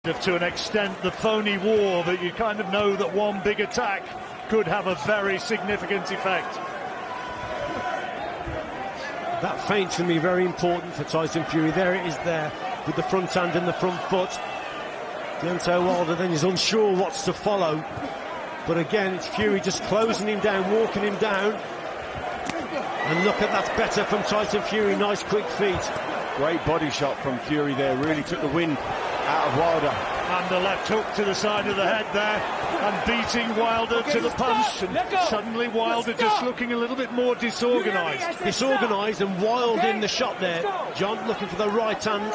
To an extent, the phony war, that you kind of know that one big attack could have a very significant effect. That feint's going to be very important for Tyson Fury. There it is there, with the front hand and the front foot. Deontay Wilder then is unsure what's to follow. But again, it's Fury just closing him down, walking him down. And look at that, better from Tyson Fury. Nice quick feet. Great body shot from Fury there, really took the wind out of Wilder. And the left hook to the side of the head there, and beating Wilder to the punch. And suddenly Wilder just looking a little bit more disorganised. Disorganised and wild in the shot there. John looking for the right hand.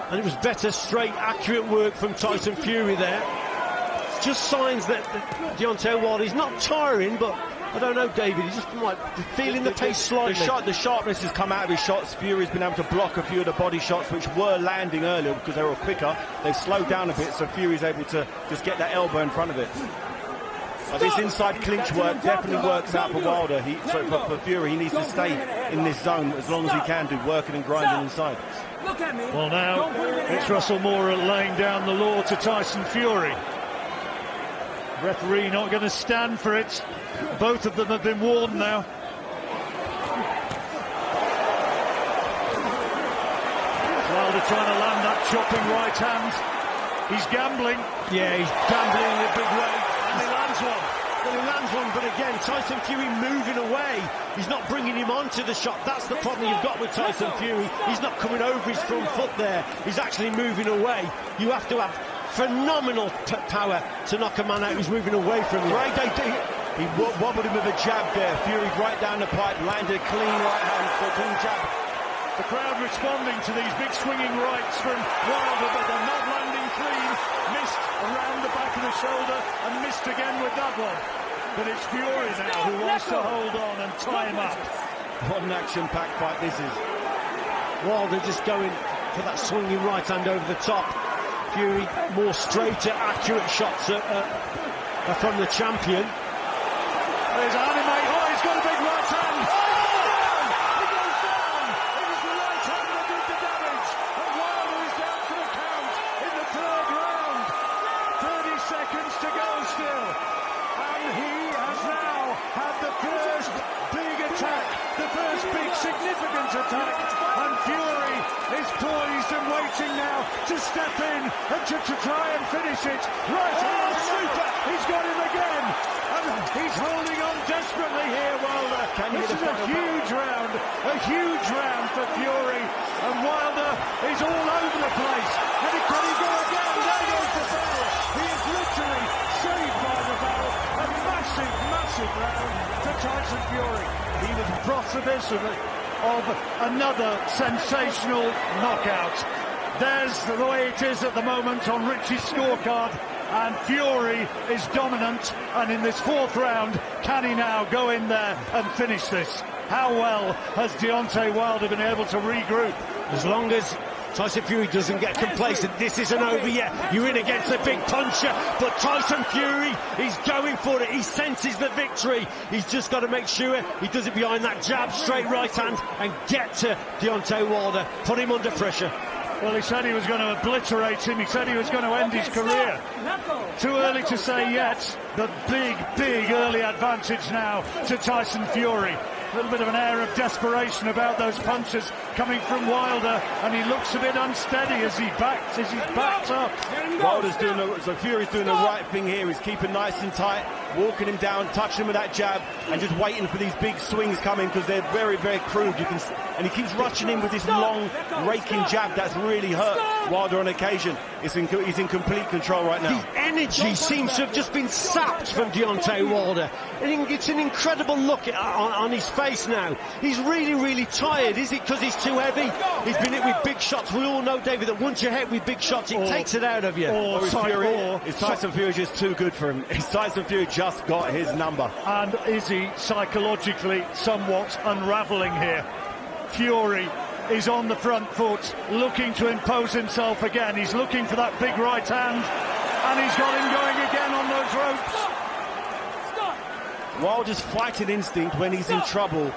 And it was better, straight, accurate work from Tyson Fury there. It's just signs that Deontay Wilder is not tiring, but I don't know, David, he's just like feeling the pace slightly. The sharpness has come out of his shots. Fury's been able to block a few of the body shots which were landing earlier because they were quicker. They've slowed down a bit, so Fury's able to just get that elbow in front of it. This inside clinch work definitely works out for Wilder. For Fury, he needs to stay in this zone as long as he can do, working and grinding inside. Well, now it's Russell Moore laying down the law to Tyson Fury. Referee not going to stand for it. Both of them have been warned now. Wilder trying to land that chopping right hand. He's gambling. Yeah, he's gambling in a big way. And he lands one. Well, he lands one, but again, Tyson Fury moving away. He's not bringing him onto the shot. That's the problem you've got with Tyson Fury. He's not coming over his front foot there. He's actually moving away. You have to have phenomenal power to knock a man out who's moving away from you. Right, he wobbled him with a jab there. Fury right down the pipe, landed a clean right hand for a clean jab. The crowd responding to these big swinging rights from Wilder, but they're not landing clean. Missed around the back of the shoulder and missed again with that one. But it's Fury now who wants to hold on and tie him up. What an action-packed fight this is. Wilder just going for that swinging right hand over the top. Fury more straighter, accurate shots from the champion. There's Animate. Oh, he's got a big right hand. Oh, he goes down. It was the right hand that did the damage. And Wilder is down for the count in the third round. 30 seconds to go still. And he has now had the first big attack, the first big significant attack. And Fury is poised and waiting now to step in and to try and finish it. Right hand, super. He's got him again. And he's holding on desperately here, Wilder. This is a huge round for Fury. And Wilder is all over the place. And can he go again? There goes the foul. He is literally saved by the foul. A massive round for Tyson Fury. He was precipice of another sensational knockout. There's the way it is at the moment on Richie's scorecard. And Fury is dominant, and in this fourth round, can he now go in there and finish this? How well has Deontay Wilder been able to regroup? As long as Tyson Fury doesn't get complacent, this isn't over yet. You're in against a big puncher, but Tyson Fury, he's going for it. He senses the victory. He's just got to make sure he does it behind that jab, straight right hand, and get to Deontay Wilder, put him under pressure. Well, he said he was going to obliterate him. He said he was going to end his career. Too early to say yet. The big early advantage now to Tyson Fury. A little bit of an air of desperation about those punches coming from Wilder, and he looks a bit unsteady as he's backed up. So Fury's doing the right thing here. He's keeping nice and tight, walking him down, touching him with that jab, and just waiting for these big swings coming because they're very, very crude. And he keeps rushing in with this long, raking jab that's really hurt Wilder on occasion. He's in complete control right now. The energy seems to have just been sapped from Deontay Wilder. And it's an incredible look on his face now. He's really, really tired. Is it because he's too heavy? He's been hit with big shots. We all know, David, that once you're hit with big shots, it takes it out of you. Is Tyson Fury just too good for him? Is Tyson Fury just got his number? And is he psychologically somewhat unravelling here? Fury is on the front foot, looking to impose himself again. He's looking for that big right hand, and he's got him going again on those ropes. Wilder's fighting instinct when he's in trouble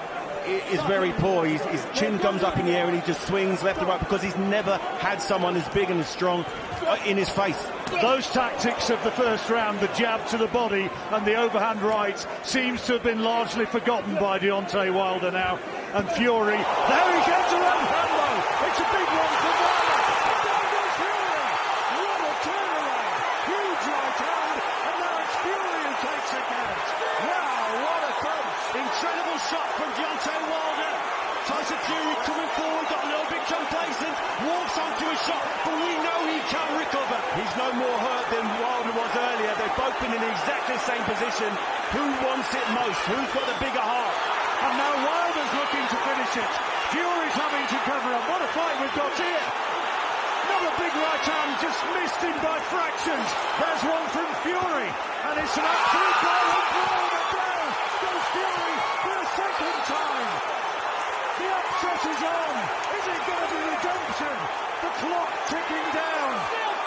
is very poor. His chin comes up in the air and he just swings left and right because he's never had someone as big and as strong in his face. Those tactics of the first round, the jab to the body and the overhand right, seems to have been largely forgotten by Deontay Wilder now. And Fury, there he gets a right hand low. It's a big one for Wilder. Down goes Fury. What a turnaround. Huge right hand, and now it's Fury who takes the count. Wow, what a punch. Incredible shot from Deontay Wilder. Tyson Fury coming forward, got a little bit complacent, walks onto a shot, but we know he can recover. He's no more hurt than Wilder was earlier. They've both been in exactly the same position. Who wants it most? Who's got the bigger heart? And now Wilder's looking to finish it. Fury's having to cover up. What a fight we've got here. Another big right hand, just missed him by fractions. There's one from Fury, and it's an absolute blow and brawl, but down goes Fury for a second time. The upset is on. Is it going to be redemption? The clock ticking down,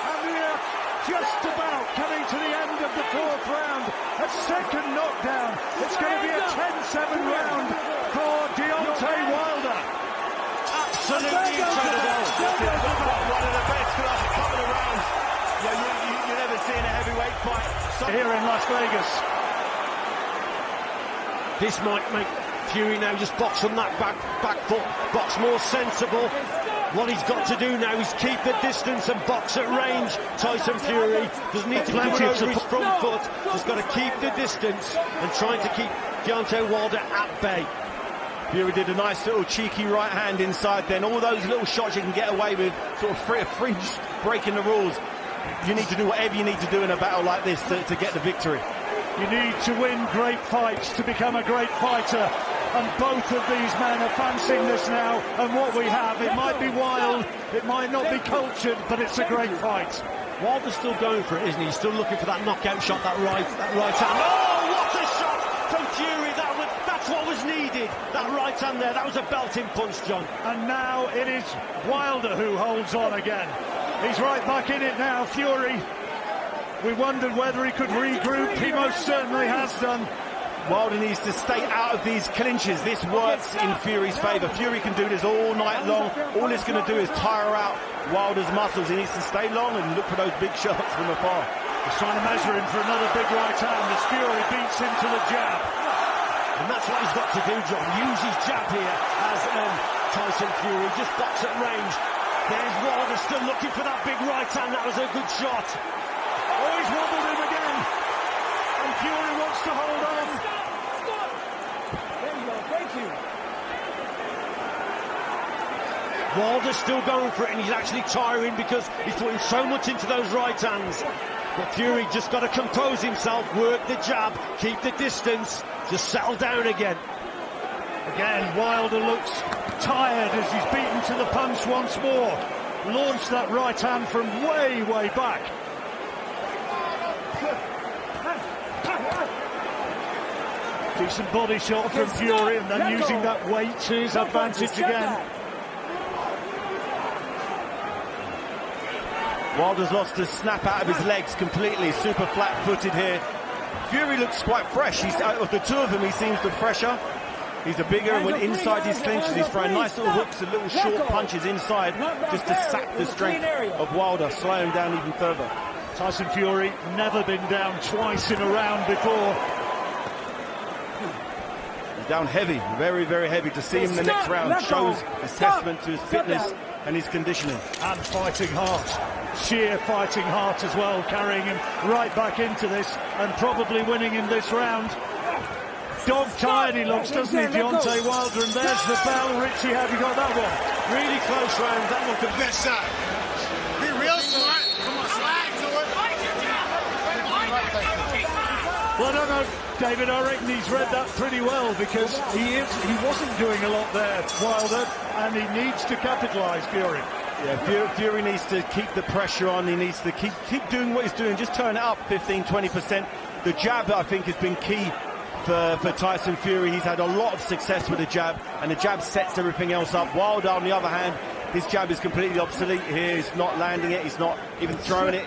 and we're just about coming to the end of the fourth round. A second knockdown. It's going to be a 10-7 round for Deontay Wilder. Absolutely incredible. One of the best for us, a couple of rounds. You never see in a heavyweight fight. Here in Las Vegas. This might make Fury now just box from that back foot, box more sensible. What he's got to do now is keep the distance and box at range. Tyson Fury doesn't need to come over his front foot, just got to keep the distance and trying to keep Deontay Wilder at bay. Fury did a nice little cheeky right hand inside then. All those little shots you can get away with, sort of fringe breaking the rules. You need to do whatever you need to do in a battle like this to get the victory. You need to win great fights to become a great fighter. And both of these men are fancying this now. And what we have, it might be wild, it might not be cultured, but it's a great fight. Wilder's still going for it, isn't he? He's still looking for that knockout shot, that right hand. Oh, what a shot from Fury! That's what was needed. That right hand there, that was a belting punch, John. And now it is Wilder who holds on again. He's right back in it now, Fury. We wondered whether he could regroup. He most certainly has done. Wilder needs to stay out of these clinches. This works in Fury's favour. Fury can do this all night long. All it's going to do is tire out Wilder's muscles. He needs to stay long and look for those big shots from afar. He's trying to measure him for another big right hand as Fury beats him to the jab. And that's what he's got to do, John. Use his jab here as Tyson Fury. Just box at range. There's Wilder still looking for that big right hand. That was a good shot. Oh, he's wobbled him again. And Fury wants to hold on. There you go. Thank you. Wilder's still going for it, and he's actually tiring because he's putting so much into those right hands. But Fury just got to compose himself, work the jab, keep the distance, just settle down again. Again, Wilder looks tired as he's beaten to the punch once more. Launched that right hand from way, way back. Decent body shot from Fury, and then using that weight to his advantage again. Wilder's lost his snap out of his legs completely, super flat-footed here. Fury looks quite fresh. He's out of the two of them, he seems the fresher. He's a bigger, and when inside his clinches, he's throwing nice little hooks and little short punches inside just to sap the strength of Wilder, slow him down even further. Tyson Fury never been down twice in a round before. He's down heavy, very, very heavy. To see him in the next round shows a testament to his fitness and his conditioning. And fighting heart, sheer fighting heart as well, carrying him right back into this and probably winning in this round. Dog-tired he looks, doesn't he, Deontay Wilder? And there's the bell. Richie, have you got that one? Really close round. That looked a bit shot. Be real smart. Come on, slide to it. Well, I don't know, David. I reckon he's read that pretty well because he wasn't doing a lot there, Wilder, and he needs to capitalise, Fury. Yeah, Fury needs to keep the pressure on. He needs to keep doing what he's doing. Just turn it up 15-20%. The jab, I think, has been key for Tyson Fury. He's had a lot of success with the jab, and the jab sets everything else up. Wilder, on the other hand, his jab is completely obsolete here. He's not landing it, he's not even throwing it.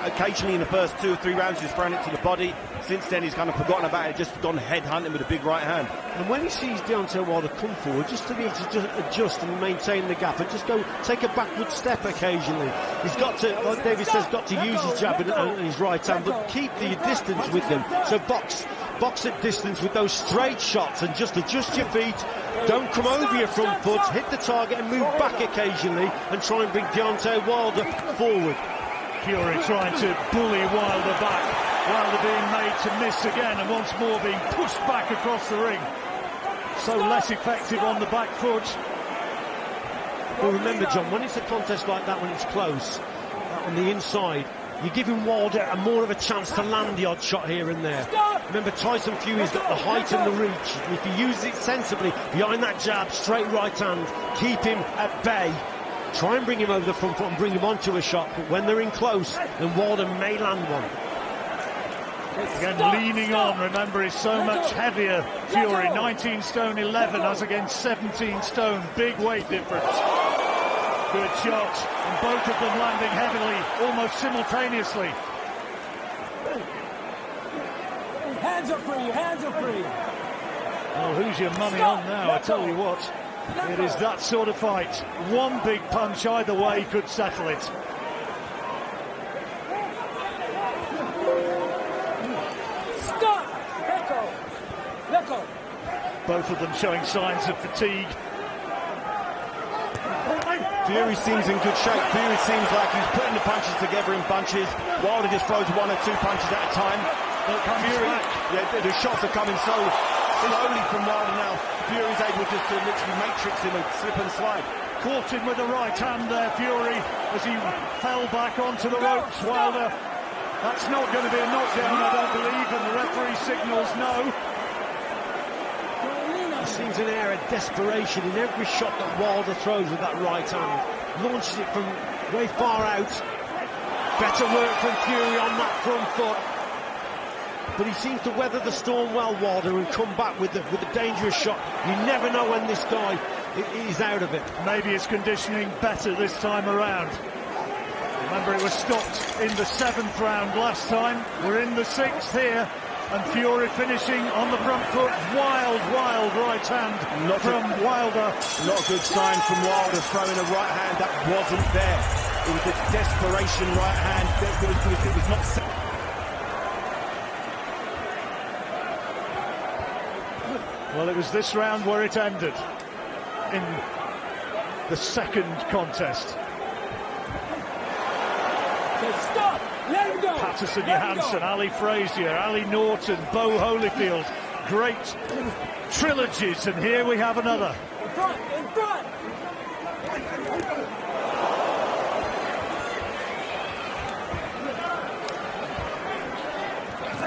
Occasionally in the first 2 or 3 rounds he's thrown it to the body. Since then he's kind of forgotten about it, just gone head hunting with a big right hand. And when he sees Deontay Wilder come forward, just to be able to just adjust and maintain the gap and just go take a backward step occasionally. He's got to, like David says, got to use his jab and his right hand, but keep the distance with them. So box at distance with those straight shots and just adjust your feet. Don't come over your front foot, hit the target and move back occasionally and try and bring Deontay Wilder forward. Fury trying to bully Wilder back. Wilder being made to miss again and once more being pushed back across the ring. So less effective on the back foot. Well, remember, John, when it's a contest like that, when it's close, on the inside, you're giving Wilder more of a chance to land the odd shot here and there. Remember, Tyson Fury's got the height and the reach. And if he uses it sensibly, behind that jab, straight right hand, keep him at bay. Try and bring him over the front foot and bring him onto a shot. But when they're in close, then Wilder may land one. Again, leaning on, remember, is so much heavier. Fury, 19 stone 11 as against 17 stone. Big weight difference. Good shot, and both of them landing heavily, almost simultaneously. Hands up for you, hands up for you. Well, who's your money on now? I tell you what, it is that sort of fight. One big punch either way could settle it. Stop! Let go. Both of them showing signs of fatigue. Fury seems in good shape. Fury seems like he's putting the punches together in bunches. Wilder just throws 1 or 2 punches at a time. Fury, the shots are coming so slowly from Wilder now. Fury's able just to literally matrix him and slip and slide. Caught him with the right hand there, Fury, as he fell back onto the ropes. Wilder, that's not going to be a knockdown, I don't believe, and the referee signals no. He seems an air of desperation in every shot that Wilder throws with that right hand. Launches it from way far out. Better work from Fury on that front foot. But he seems to weather the storm well, Wilder, and come back with the dangerous shot. You never know when this guy is out of it. Maybe his conditioning better this time around. Remember, it was stopped in the 7th round last time. We're in the 6th here. And Fury finishing on the front foot. Wild right hand from Wilder. Not a good sign from Wilder, throwing a right hand that wasn't there. It was a desperation right hand. It was not set. Well, it was this round where it ended in the 2nd contest. Stop! Let him go! Patterson Johansson, Ali Frazier, Ali Norton, Bo Holyfield. Great trilogies, and here we have another. In front!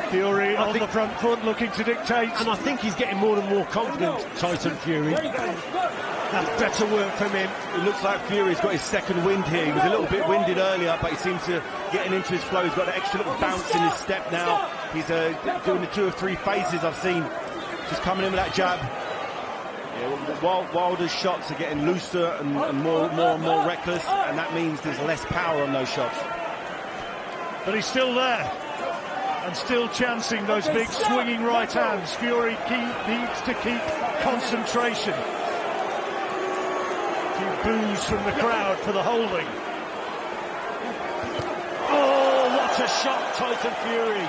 Fury on the front foot, looking to dictate. And I think he's getting more and more confident, Tyson Fury. That's better work from him. It looks like Fury's got his second wind here. He was a little bit winded earlier, but he seems to getting into his flow. He's got an extra little bounce in his step now. He's doing the 2 or 3 phases I've seen. Just coming in with that jab. Yeah, Wilder's shots are getting looser and more and more reckless, and that means there's less power on those shots. But he's still there. And still chancing those big swinging right hands. Fury needs to keep concentration. A few boos from the crowd for the holding. Oh, what a shot, Tyson Fury.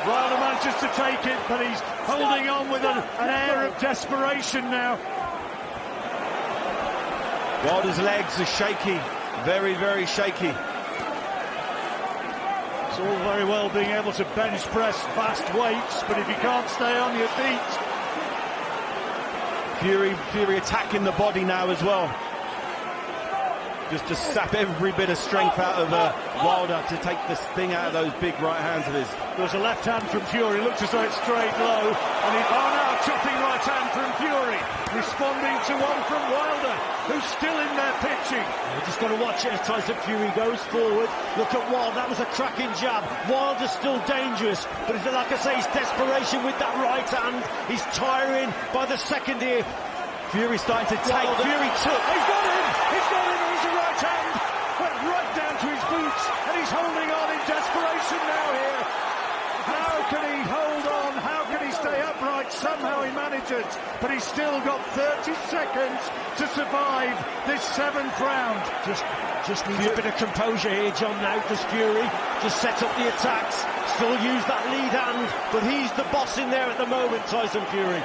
Wilder manages to take it, but he's holding on with an air of desperation now. Wilder's legs are shaky. Very shaky. It's all very well being able to bench press fast weights, but if you can't stay on your feet. Fury attacking the body now as well. Just to sap every bit of strength out of Wilder to take the sting out of those big right hands of his. There's a left hand from Fury, looks as though it's straight low, and now chopping right hand from Fury, responding to one from Wilder, who's still in there pitching. We've just got to watch it as Tyson Fury goes forward. Look at Wilder, that was a cracking jab. Wilder's still dangerous, but like I say, he's desperation with that right hand. He's tiring by the second here. Fury's starting to take. Fury took. He's got him! He's got him! He's a right hand! Went right down to his boots, and he's holding on in desperation now here. How can he hold on? How can he stay upright? Somehow he manages, but he's still got 30 seconds to survive this 7th round. Just needs a bit of composure here, John, now, does Fury. Just set up the attacks, still use that lead hand, but he's the boss in there at the moment, Tyson Fury.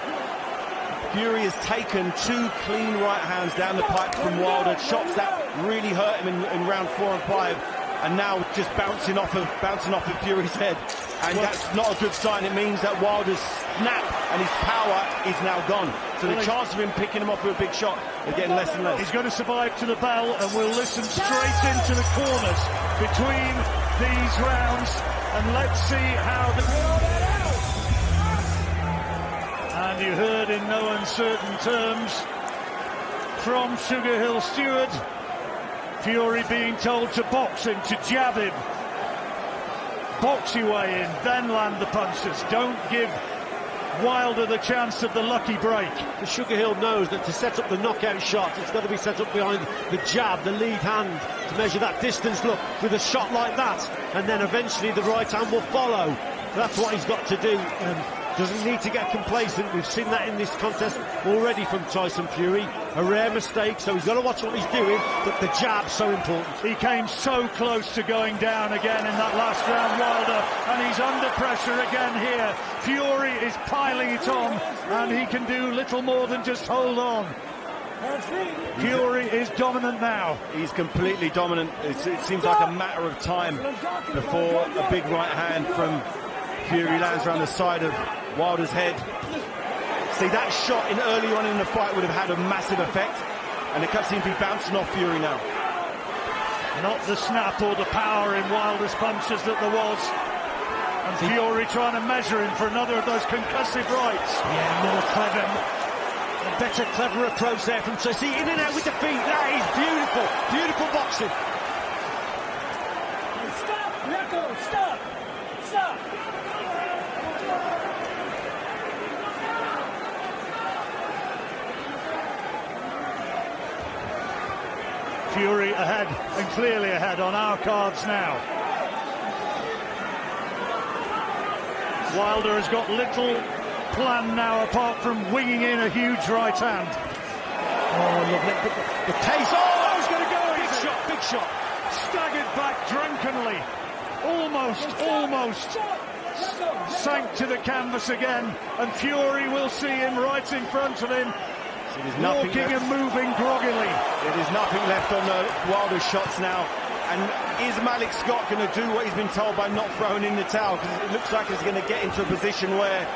Fury has taken 2 clean right hands down the pipe from Wilder, shots that really hurt him in round 4 and 5, and now just bouncing off of Fury's head. And that's not a good sign. It means that Wilder's snap and his power is now gone. So the chance of him picking him off with a big shot is getting less and less. He's going to survive to the bell, and we'll listen straight into the corners between these rounds, and let's see how And you heard in no uncertain terms from Sugar Hill Stewart, Fury being told to box him, to jab him. Box your way in, then land the punches. Don't give Wilder the chance of the lucky break. The Sugar Hill knows that to set up the knockout shot, it's got to be set up behind the jab, the lead hand, to measure that distance. Look, with a shot like that, and then eventually the right hand will follow. That's what he's got to do. Doesn't need to get complacent. We've seen that in this contest already from Tyson Fury. A rare mistake, so he's got to watch what he's doing, but the jab's so important. He came so close to going down again in that last round, Wilder, and he's under pressure again here. Fury is piling it on, and he can do little more than just hold on. Fury is dominant now. He's completely dominant. It seems like a matter of time before a big right hand from Fury lands around the side of Wilder's head. See, that shot in early on in the fight would have had a massive effect, and it seems to be bouncing off Fury now. Not the snap or the power in Wilder's punches that there was. And Fury trying to measure him for another of those concussive rights. Yeah, more clever. A better, clever approach there from Tyson. In and out with the feet. That is beautiful. Beautiful boxing. Stop! Let go! Stop! Stop! Fury ahead, and clearly ahead on our cards now. Wilder has got little plan now apart from winging in a huge right hand. Oh, lovely. The pace. Oh, he's going to go. Big shot, big shot. Staggered back drunkenly. Almost sank to the canvas again, and Fury will see him right in front of him. Walking and moving groggily. There is nothing left on Wilder's shots now. And is Malik Scott going to do what he's been told by not throwing in the towel? Because it looks like he's going to get into a position where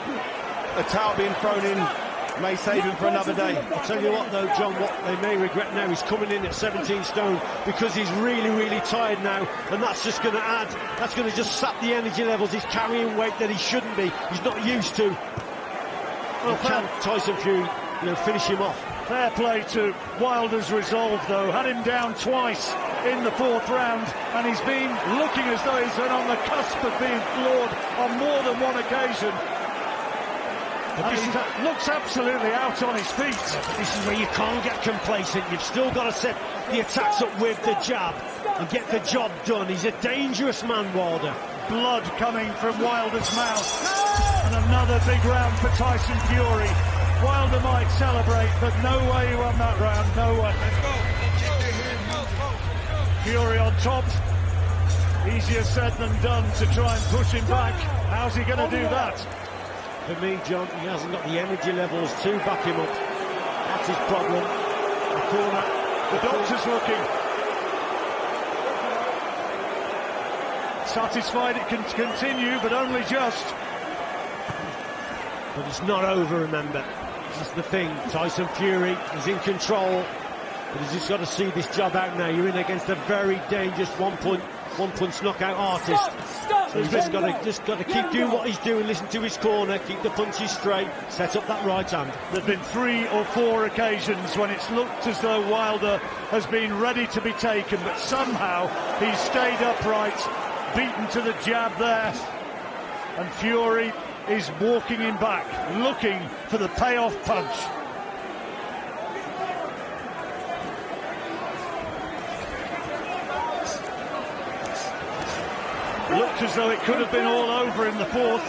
a towel being thrown in may save him for another day. I'll tell you what, though, John, what they may regret now, he's coming in at 17 stone because he's really, really tired now. And that's just going to add, that's going to just sap the energy levels. He's carrying weight that he shouldn't be. He's not used to. Well, can Tyson Fury, finish him off? Fair play to Wilder's resolve, though. Had him down twice in the 4th round, and he's been looking as though he's been on the cusp of being floored on more than one occasion. And he looks absolutely out on his feet. This is where you can't get complacent. You've still got to set the attacks up with the jab and get the job done. He's a dangerous man, Wilder. Blood coming from Wilder's mouth. And another big round for Tyson Fury. Wilder might celebrate, but no way he won that round, no way. Fury on top. Easier said than done to try and push him back. How's he going to do that? For me, John, he hasn't got the energy levels to back him up. That's his problem. The corner. The doctor's looking. Satisfied it can continue, but only just. But it's not over, remember. That's the thing. Tyson Fury is in control, but he's just got to see this job out now. You're in against a very dangerous one-punch knockout artist. So he's just got to keep doing what he's doing. Listen to his corner, keep the punches straight, set up that right hand. There've been 3 or 4 occasions when it's looked as though Wilder has been ready to be taken, but somehow he's stayed upright, beaten to the jab there, and Fury is walking him back, looking for the payoff punch. Looked as though it could have been all over in the fourth.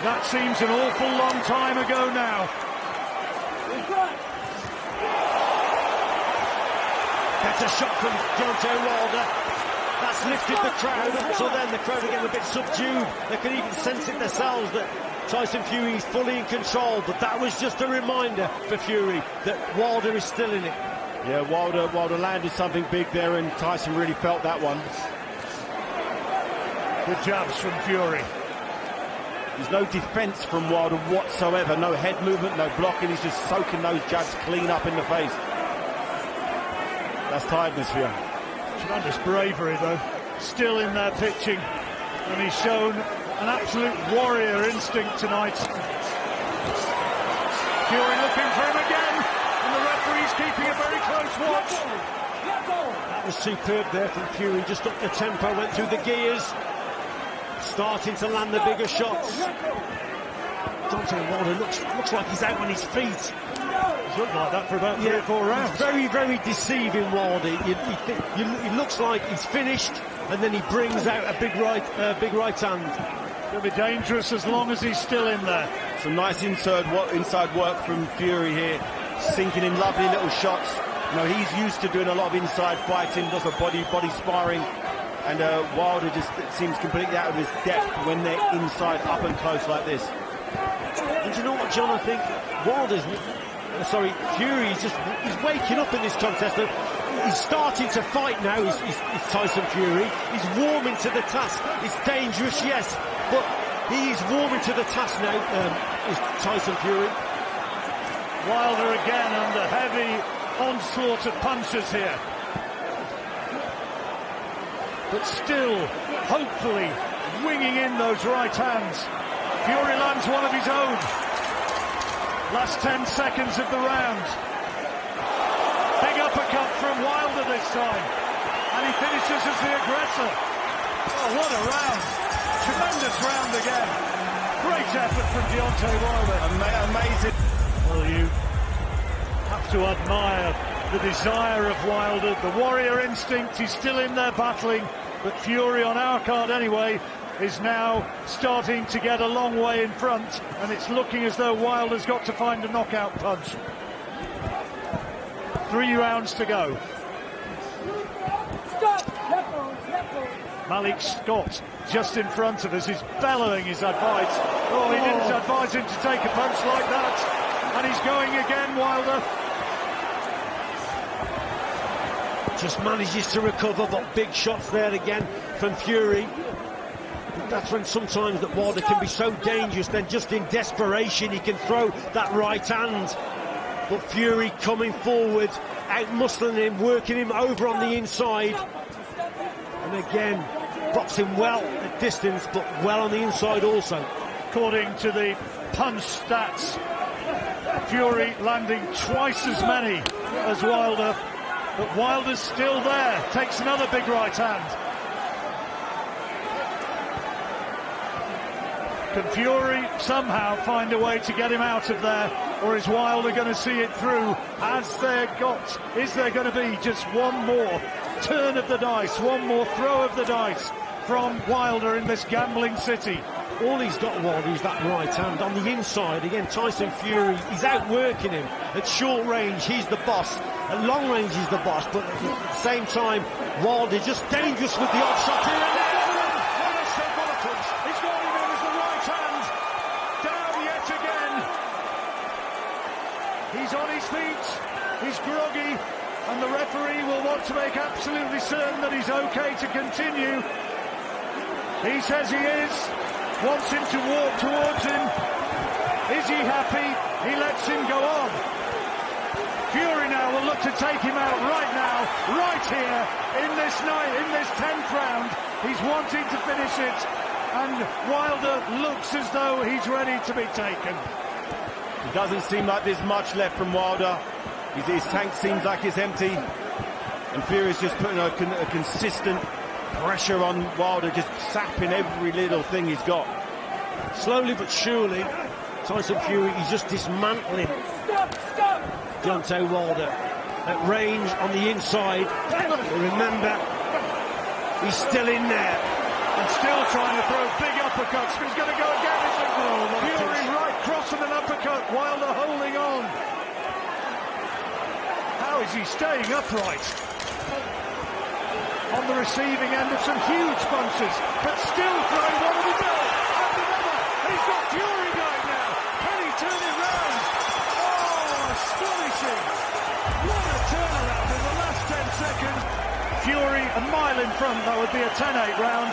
That seems an awful long time ago now. That's a shot from Deontay Wilder. That's lifted the crowd. Until then, the crowd are getting a bit subdued. They can even sense it themselves that Tyson Fury is fully in control. But that was just a reminder for Fury that Wilder is still in it. Yeah, Wilder landed something big there, and Tyson really felt that one. Good jabs from Fury. There's no defence from Wilder whatsoever. No head movement, no blocking. He's just soaking those jabs clean up in the face. That's tiredness for you. Tremendous bravery, though. Still in there pitching. And he's shown an absolute warrior instinct tonight. Fury looking for him again. And the referee's keeping a very close watch. That was superb there from Fury. Just up the tempo, went through the gears. Starting to land the bigger shots. Deontay Wilder looks like he's out on his feet. He's looked like that for about 3 or 4 rounds. He's very, very deceiving, Wilder. He looks like he's finished, and then he brings out a big right hand. It'll be dangerous as long as he's still in there. Some nice inside work from Fury here, sinking in lovely little shots. You know, he's used to doing a lot of inside fighting, does a body sparring. And Wilder just seems completely out of his depth when they're inside, up and close like this. And you know what, John? I think Fury he's waking up in this contest. He's starting to fight now. He's Tyson Fury. He's warming to the task. It's dangerous, yes, but he's warming to the task now. Is Tyson Fury. Wilder again under heavy onslaught of punches here. But still, hopefully, winging in those right hands. Fury lands one of his own. Last 10 seconds of the round. Big uppercut from Wilder this time. And he finishes as the aggressor. Oh, what a round. Tremendous round again. Great effort from Deontay Wilder. Amazing. Well, you have to admire the desire of Wilder, the warrior instinct. He's still in there battling, but Fury, on our card anyway, is now starting to get a long way in front, and it's looking as though Wilder's got to find a knockout punch. 3 rounds to go. Malik Scott just in front of us is bellowing his advice. Oh, he didn't advise him to take a punch like that, and he's going again, Wilder. Just manages to recover, but big shots there again from Fury. That's when sometimes that Wilder can be so dangerous, then just in desperation he can throw that right hand. But Fury coming forward, out-muscling him, working him over on the inside. And again, boxing well at distance, but well on the inside also. According to the punch stats, Fury landing twice as many as Wilder. But Wilder's still there, takes another big right hand. Can Fury somehow find a way to get him out of there, or is Wilder going to see it through? Is there going to be just one more turn of the dice, one more throw of the dice from Wilder in this gambling city? All he's got, Wilder, is that right hand on the inside. Again, Tyson Fury, he's outworking him. At short range, he's the boss. At long range, he's the boss. But at the same time, Wilder just dangerous with the odd shot here and there. He's got him in as the right hand. Down yet again. He's on his feet. He's groggy. And the referee will want to make absolutely certain that he's okay to continue. He says he is. Wants him to walk towards him. Is he happy? He lets him go on. Fury now will look to take him out right now, right here, in this 10th round. He's wanting to finish it, and Wilder looks as though he's ready to be taken. It doesn't seem like there's much left from Wilder. His tank seems like it's empty, and Fury's just putting a consistent pressure on Wilder, just sapping every little thing he's got. Slowly but surely, Tyson Fury, he's just dismantling Deontay Wilder at range on the inside. But remember, he's still in there, and Still trying to throw big uppercuts, but he's going to go again. Fury right cross and an uppercut. Wilder holding on. How is he staying upright? On the receiving end of some huge punches, but still throwing one of his own. And another. He's got Fury going now. Can he turn it round? Oh, astonishing. What a turnaround in the last 10 seconds. Fury a mile in front. That would be a 10-8 round.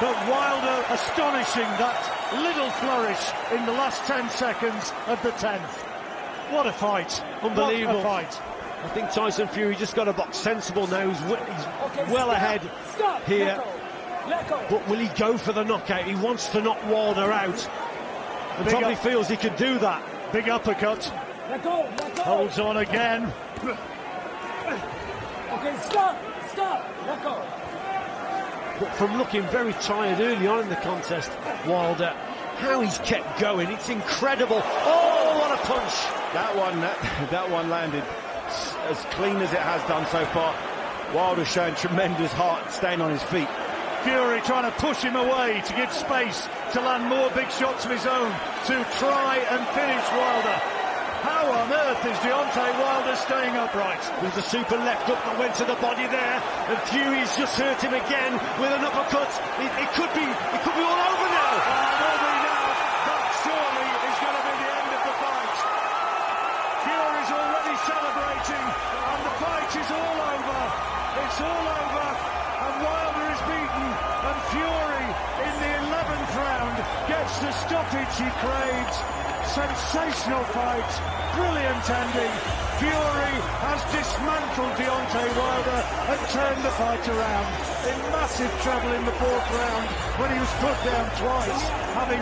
But Wilder astonishing that little flourish in the last 10 seconds of the 10th. What a fight. Unbelievable. What a fight. I think Tyson Fury just got to box sensible now. He's well ahead here. Let go. But will he go for the knockout? He wants to knock Wilder out. And probably feels he could do that. Big uppercut. Let go. Let go. Holds on again. Okay, stop. Let go. But from looking very tired early on in the contest, Wilder, how he's kept going, it's incredible. Oh, what a punch! That one landed as clean as it has done so far. Wilder showing tremendous heart, staying on his feet. Fury trying to push him away to give space to land more big shots of his own to try and finish Wilder. How on earth is Deontay Wilder staying upright? There's a super left hook that went to the body there, and Fury's just hurt him again with an uppercut. It could be all over now. Will be now. That surely is going to be the end of the fight. Fury's already celebrating, and the fight is all over. It's all over, and Wilder is beaten, and Fury in the 11th round gets the stoppage he craves. Sensational fight, brilliant ending. Fury has dismantled Deontay Wilder and turned the fight around. In massive trouble in the 4th round when he was put down twice, having